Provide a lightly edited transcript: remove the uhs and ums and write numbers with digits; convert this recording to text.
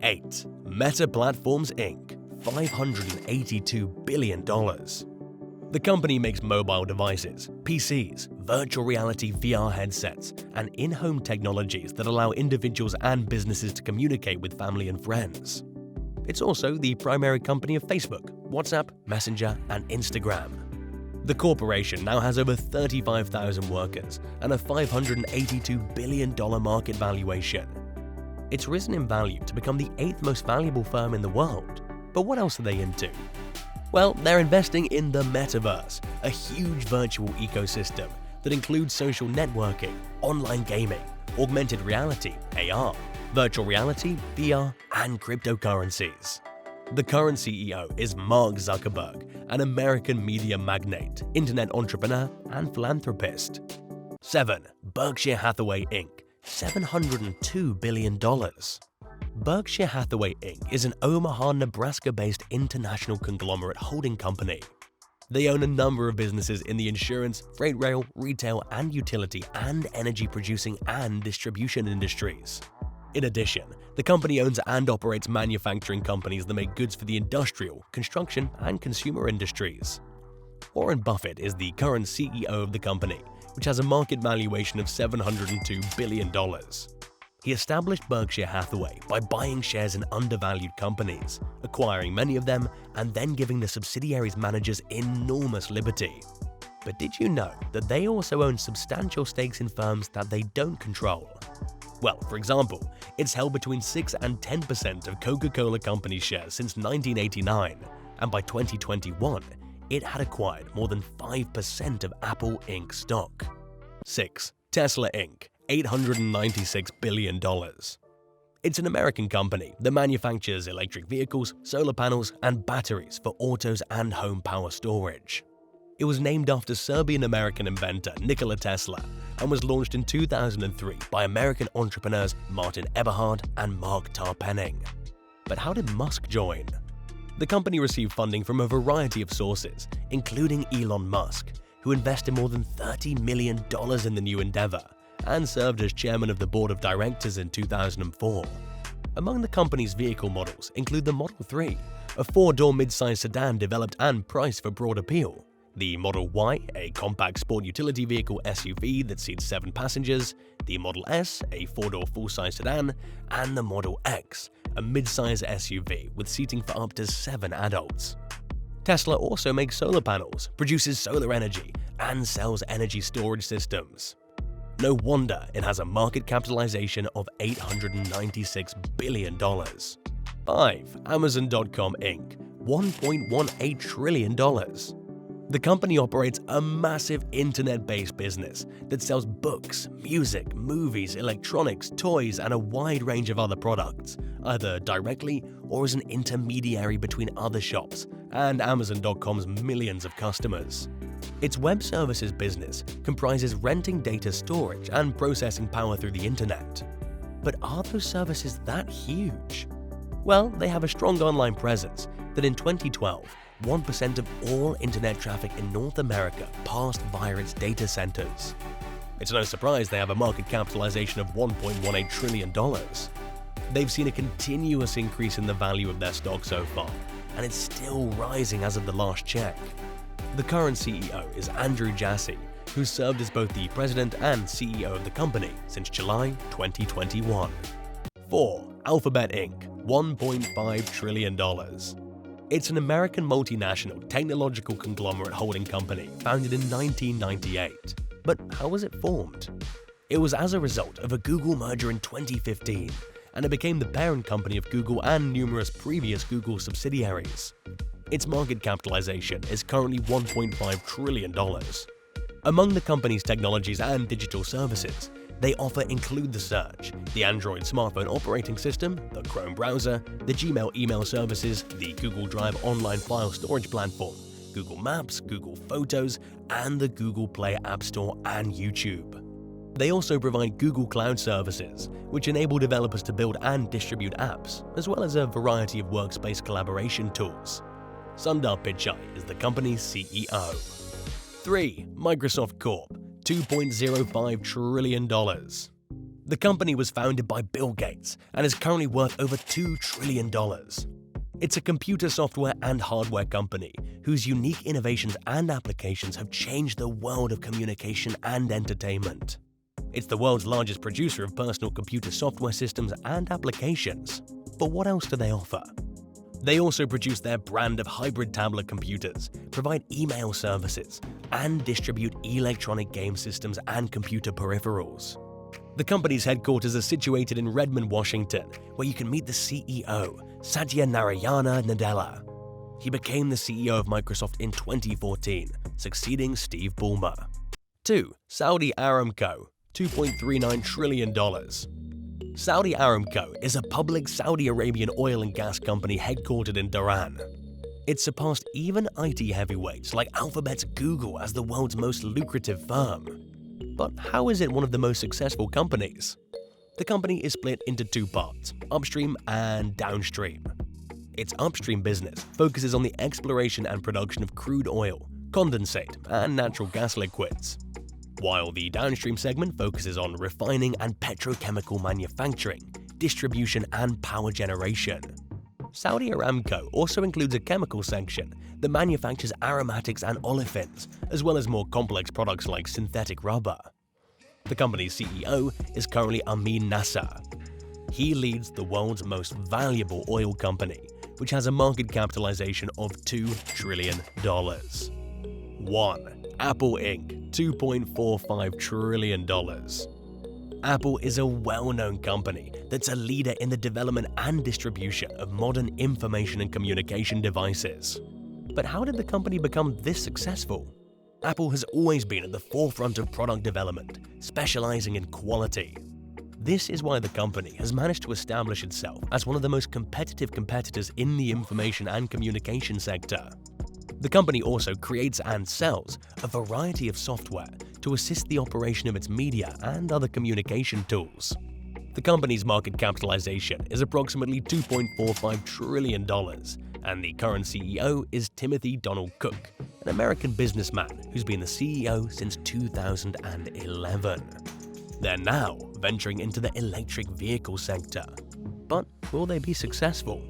8. Meta Platforms Inc. $582 billion. The company makes mobile devices, PCs, virtual reality VR headsets, and in-home technologies that allow individuals and businesses to communicate with family and friends. It's also the primary company of Facebook, WhatsApp, Messenger, and Instagram. The corporation now has over 35,000 workers and a $582 billion market valuation. It's risen in value to become the 8th most valuable firm in the world. But what else are they into? Well, they're investing in the metaverse, a huge virtual ecosystem that includes social networking, online gaming, augmented reality, AR, virtual reality, VR, and cryptocurrencies. The current CEO is Mark Zuckerberg, an American media magnate, internet entrepreneur, and philanthropist. 7. Berkshire Hathaway Inc. $702 billion. Berkshire Hathaway Inc. is an Omaha, Nebraska-based international conglomerate holding company. They own a number of businesses in the insurance, freight rail, retail, and utility and energy-producing and distribution industries. In addition, the company owns and operates manufacturing companies that make goods for the industrial, construction, and consumer industries. Warren Buffett is the current CEO of the company, which has a market valuation of $702 billion. He established Berkshire Hathaway by buying shares in undervalued companies, acquiring many of them, and then giving the subsidiaries' managers enormous liberty. But did you know that they also own substantial stakes in firms that they don't control? Well, for example, it's held between 6 and 10% of Coca-Cola Company's shares since 1989, and by 2021, it had acquired more than 5% of Apple Inc. stock. 6. Tesla Inc. $896 billion. It's an American company that manufactures electric vehicles, solar panels, and batteries for autos and home power storage. It was named after Serbian-American inventor Nikola Tesla and was launched in 2003 by American entrepreneurs Martin Eberhard and Mark Tarpenning. But how did Musk join? The company received funding from a variety of sources, including Elon Musk, who invested more than $30 million in the new endeavor and served as chairman of the board of directors in 2004. Among the company's vehicle models include the Model 3, a 4-door midsize sedan developed and priced for broad appeal, the Model Y, a compact sport utility vehicle SUV that seats 7 passengers, the Model S, a 4-door full-size sedan, and the Model X, a midsize SUV with seating for up to 7 adults. Tesla also makes solar panels, produces solar energy, and sells energy storage systems. No wonder it has a market capitalization of $896 billion. 5. Amazon.com Inc. $1.18 trillion. The company operates a massive internet-based business that sells books, music, movies, electronics, toys, and a wide range of other products, either directly or as an intermediary between other shops and Amazon.com's millions of customers. Its web services business comprises renting data storage and processing power through the internet. But are those services that huge? Well, they have a strong online presence that in 2012, 1% of all internet traffic in North America passed via its data centers. It's no surprise they have a market capitalization of $1.18 trillion. They've seen a continuous increase in the value of their stock so far, and it's still rising as of the last check. The current CEO is Andrew Jassy, who served as both the president and CEO of the company since July 2021. 4. Alphabet Inc. $1.5 trillion. It's an American multinational technological conglomerate holding company founded in 1998. But how was it formed? It was as a result of a Google merger in 2015, and it became the parent company of Google and numerous previous Google subsidiaries. Its market capitalization is currently $1.5 trillion. Among the company's technologies and digital services, they offer include the search, the Android smartphone operating system, the Chrome browser, the Gmail email services, the Google Drive online file storage platform, Google Maps, Google Photos, and the Google Play App Store and YouTube. They also provide Google Cloud services, which enable developers to build and distribute apps, as well as a variety of workspace collaboration tools. Sundar Pichai is the company's CEO. 3. Microsoft Corp. $2.05 trillion. The company was founded by Bill Gates and is currently worth over $2 trillion. It's a computer software and hardware company whose unique innovations and applications have changed the world of communication and entertainment. It's the world's largest producer of personal computer software systems and applications. But what else do they offer? They also produce their brand of hybrid tablet computers, provide email services, and distribute electronic game systems and computer peripherals. The company's headquarters are situated in Redmond, Washington, where you can meet the CEO, Satya Narayana Nadella. He became the CEO of Microsoft in 2014, succeeding Steve Ballmer. 2. Saudi Aramco, $2.39 trillion. Saudi Aramco is a public Saudi Arabian oil and gas company headquartered in Dhahran. It surpassed even IT heavyweights like Alphabet's Google as the world's most lucrative firm. But how is it one of the most successful companies? The company is split into two parts, upstream and downstream. Its upstream business focuses on the exploration and production of crude oil, condensate, and natural gas liquids, while the downstream segment focuses on refining and petrochemical manufacturing, distribution, and power generation. Saudi Aramco also includes a chemical section that manufactures aromatics and olefins, as well as more complex products like synthetic rubber. The company's CEO is currently Amin Nasser. He leads the world's most valuable oil company, which has a market capitalization of $2 trillion. 1. Apple Inc., $2.45 trillion. Apple is a well-known company that's a leader in the development and distribution of modern information and communication devices. But how did the company become this successful? Apple has always been at the forefront of product development, specializing in quality. This is why the company has managed to establish itself as one of the most competitive competitors in the information and communication sector. The company also creates and sells a variety of software to assist the operation of its media and other communication tools. The company's market capitalization is approximately $2.45 trillion, and the current CEO is Timothy Donald Cook, an American businessman who's been the CEO since 2011. They're now venturing into the electric vehicle sector. But will they be successful?